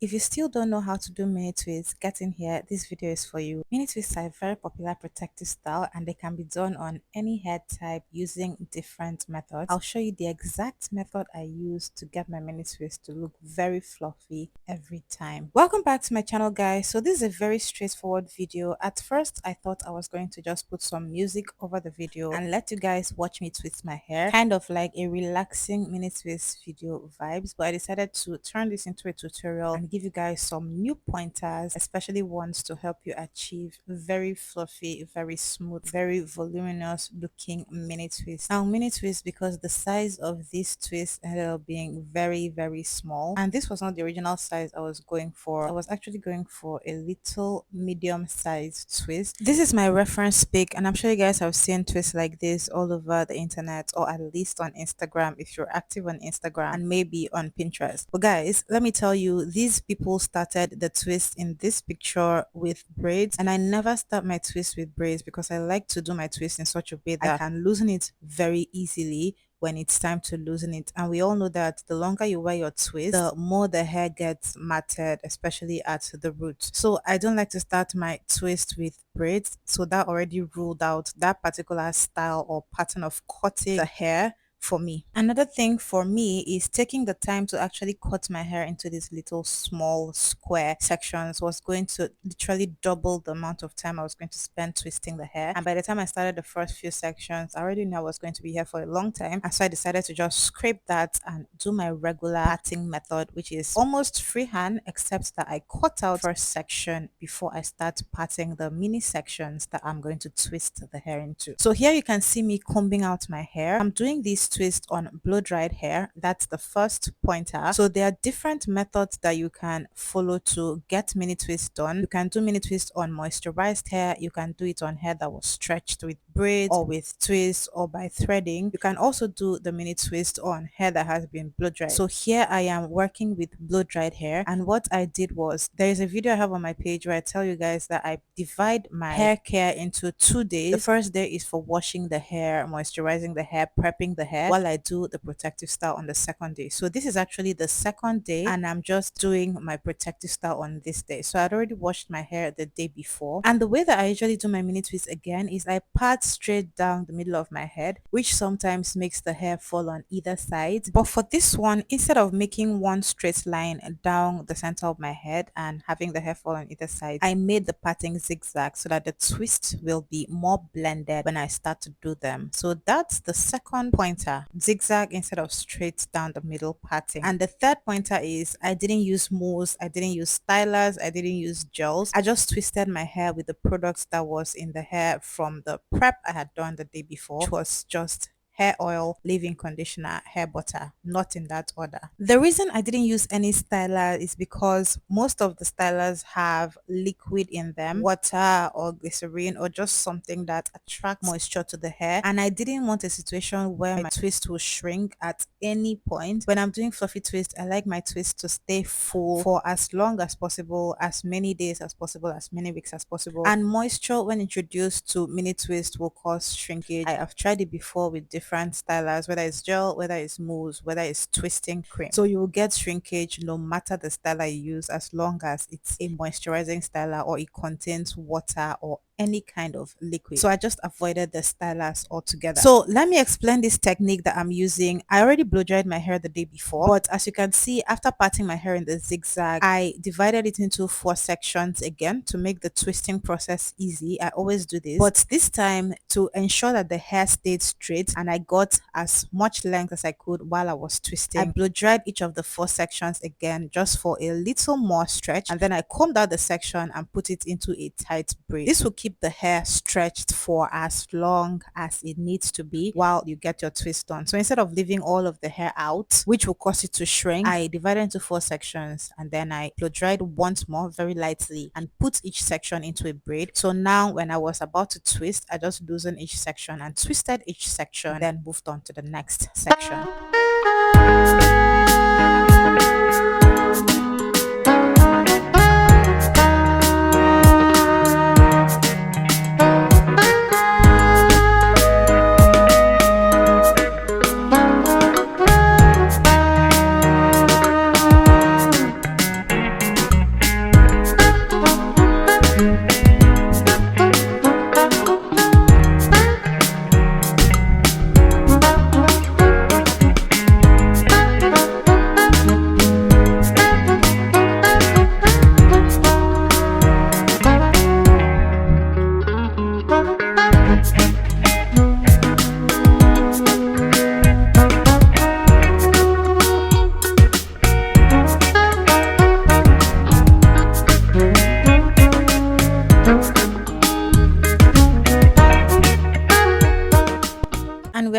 If you still don't know how to do mini twists, get in here. This video is for you. Mini twists are a very popular protective style and they can be done on any hair type using different methods. I'll show you the exact method I use to get my mini twist to look very fluffy every time. Welcome back to my channel, guys. So this is a very straightforward video. At first, I thought I was going to just put some music over the video and let you guys watch me twist my hair, kind of like a relaxing mini twist video vibes, but I decided to turn this into a tutorial and give you guys some new pointers, especially ones to help you achieve very fluffy, very smooth, very voluminous looking mini twist. Now mini twist, because the size of this twist ended up being very small, and this was not the original size I was going for. I was actually going for a little medium sized twist. This is my reference pic, and I'm sure you guys have seen twists like this all over the internet, or at least on Instagram if you're active on Instagram, and maybe on Pinterest. But guys, let me tell you, these people started the twist in this picture with braids, and I never start my twist with braids because I like to do my twist in such a way that I can loosen it very easily when it's time to loosen it. And we all know that the longer you wear your twist, the more the hair gets matted, especially at the root. So I don't like to start my twist with braids. So that already ruled out that particular style or pattern of cutting the hair for me. Another thing for me is taking the time to actually cut my hair into these little small square sections was going to literally double the amount of time I was going to spend twisting the hair. And by the time I started the first few sections, I already knew I was going to be here for a long time. And so I decided to just scrape that and do my regular parting method, which is almost freehand, except that I cut out first section before I start parting the mini sections that I'm going to twist the hair into. So here you can see me combing out my hair. I'm doing this twist on blow dried hair. That's the first pointer. So there are different methods that you can follow to get mini twist done. You can do mini twist on moisturized hair. You can do it on hair that was stretched with braids or with twists or by threading. You can also do the mini twist on hair that has been blow dried. So here I am working with blow dried hair, and what I did was, there is a video I have on my page where I tell you guys that I divide my hair care into 2 days. The first day is for washing the hair, moisturizing the hair, prepping the hair, while I do the protective style on the second day. So this is actually the second day, and I'm just doing my protective style on this day. So I'd already washed my hair the day before, and the way that I usually do my mini twist again is I part straight down the middle of my head, which sometimes makes the hair fall on either side. But for this one, instead of making one straight line down the center of my head and having the hair fall on either side, I made the parting zigzag so that the twist will be more blended when I start to do them. So that's the second pointer, zigzag instead of straight down the middle parting. And the third pointer is, I didn't use mousse, I didn't use stylers, I didn't use gels. I just twisted my hair with the products that was in the hair from the prep I had done the day before, which was just hair oil, leave-in conditioner, hair butter, not in that order. The reason I didn't use any styler is because most of the stylers have liquid in them, water or glycerin or just something that attracts moisture to the hair, and I didn't want a situation where my twist will shrink at any point. When I'm doing fluffy twist, I like my twist to stay full for as long as possible, as many days as possible, as many weeks as possible. And moisture when introduced to mini twist will cause shrinkage. I have tried it before with different stylers, whether it's gel, whether it's mousse, whether it's twisting cream. So you will get shrinkage no matter the styler you use, as long as it's a moisturizing styler or it contains water or any kind of liquid. So I just avoided the stylers altogether. So let me explain this technique that I'm using. I already blow dried my hair the day before, but as you can see, after parting my hair in the zigzag, I divided it into 4 sections again to make the twisting process easy. I always do this, but this time, to ensure that the hair stayed straight and I got as much length as I could while I was twisting, I blow dried each of the 4 sections again just for a little more stretch, and then I combed out the section and put it into a tight braid. This will keep the hair stretched for as long as it needs to be while you get your twist done. So instead of leaving all of the hair out, which will cause it to shrink, I divided into 4 sections, and then I blow dried once more very lightly and put each section into a braid. So now when I was about to twist, I just loosened each section and twisted each section, then moved on to the next section.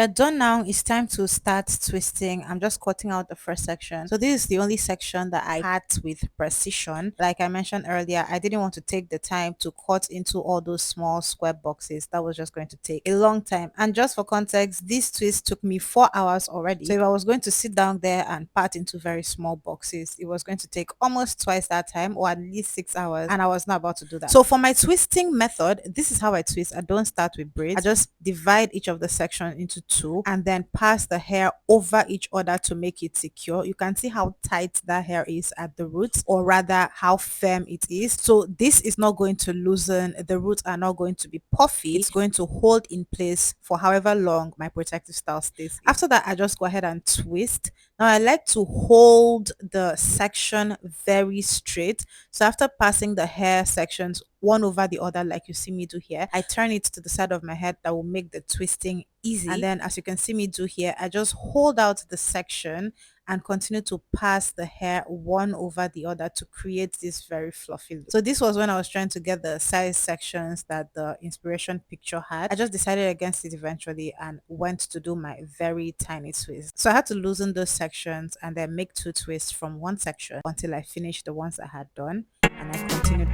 we are done now. It's time to start twisting. I'm just cutting out the first section. So this is the only section that I cut with precision. Like I mentioned earlier, I didn't want to take the time to cut into all those small square boxes. That was just going to take a long time. And just for context, this twist took me 4 hours already. So if I was going to sit down there and part into very small boxes, it was going to take almost twice that time, or at least 6 hours. And I was not about to do that. So for my twisting method, this is how I twist. I don't start with braids. I just divide each of the section into two and then pass the hair over each other to make it secure. You can see how tight that hair is at the roots, or rather how firm it is. So this is not going to loosen. The roots are not going to be puffy. It's going to hold in place for however long my protective style stays in. After that, I just go ahead and twist. Now I like to hold the section very straight. So after passing the hair sections one over the other like you see me do here, I turn it to the side of my head. That will make the twisting easy. And then as you can see me do here, I just hold out the section and continue to pass the hair one over the other to create this very fluffy look. So this was when I was trying to get the size sections that the inspiration picture had. I just decided against it eventually and went to do my very tiny twist. So I had to loosen those sections and then make two twists from one section until I finished the ones I had done, and I continued.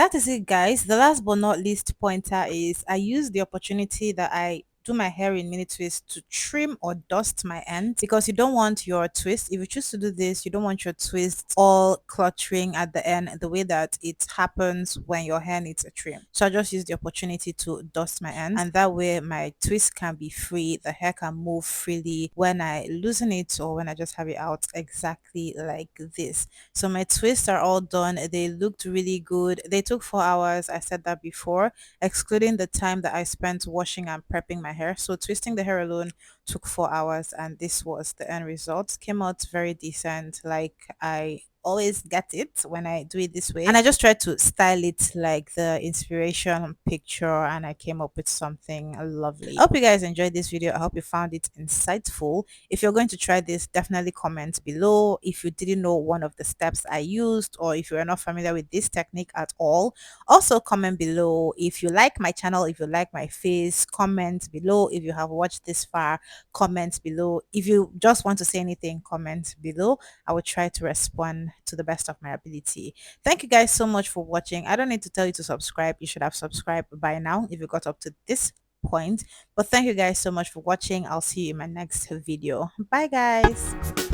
that is it, guys. The last but not least pointer is I use the opportunity that I do my hair in mini twist to trim or dust my ends, because you don't want your twist, if you choose to do this, you don't want your twist all cluttering at the end the way that it happens when your hair needs a trim. So I just use the opportunity to dust my ends, and that way my twist can be free, the hair can move freely when I loosen it or when I just have it out, exactly like this. So my twists are all done. They looked really good. They took 4 hours. I said that before, excluding the time that I spent washing and prepping my hair. So twisting the hair alone took 4 hours, and this was the end result. Came out very decent. Like I always get it when I do it this way. And I just tried to style it like the inspiration picture, and I came up with something lovely. I hope you guys enjoyed this video. I hope you found it insightful. If you're going to try this, definitely comment below. If you didn't know one of the steps I used, or if you're not familiar with this technique at all, also comment below. If you like my channel, if you like my face, comment below. If you have watched this far, comment below. If you just want to say anything, comment below. I will try to respond to the best of my ability. Thank you guys so much for watching. I don't need to tell you to subscribe. You should have subscribed by now if you got up to this point. But thank you guys so much for watching. I'll see you in my next video. Bye, guys.